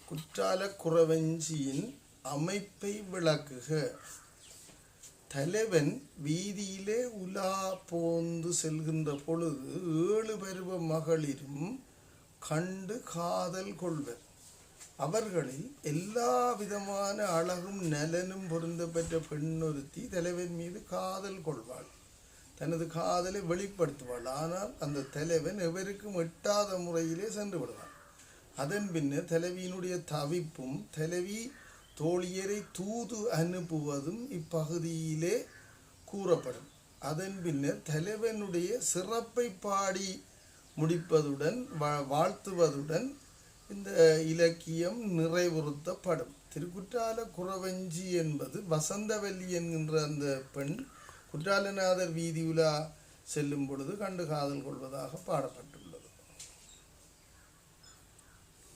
குற்றால குறவஞ்சியின் அமைப்பை விளக்குக. தலைவன் வீதியிலே உலா போந்து செல்கின்ற பொழுது 7 பருவ மகளிரும் கண்டு காதல் கொள்வர். அவர்களில் எல்லா விதமான அழகும் நலனும் பொருந்த பெற்ற பெண்ணொருத்தி தலைவன் மீது காதல் கொள்வாள். தனது காதலை வெளிப்படுத்துவாள். ஆனால் அந்த தலைவன் எவருக்கும் எட்டாத முறையிலே சென்று விடுவாள். அதன் பின்னர் தலைவியினுடைய தவிப்பும் தலைவி தோழியரை தூது அனுப்புவதும் இப்பகுதியிலே கூறப்படும். அதன் பின்னர் தலைவனுடைய சிறப்பை பாடி முடிப்பதுடன் வாழ்த்துவதுடன் இந்த இலக்கியம் நிறைவுறுத்தப்படும். திருக்குற்றால குறவஞ்சி என்பது வசந்தவல்லி என்கின்ற அந்த பெண் குற்றாலநாதர் வீதி உலா செல்லும் பொழுது கண்டு காதல் கொள்வதாக பாடப்படும்.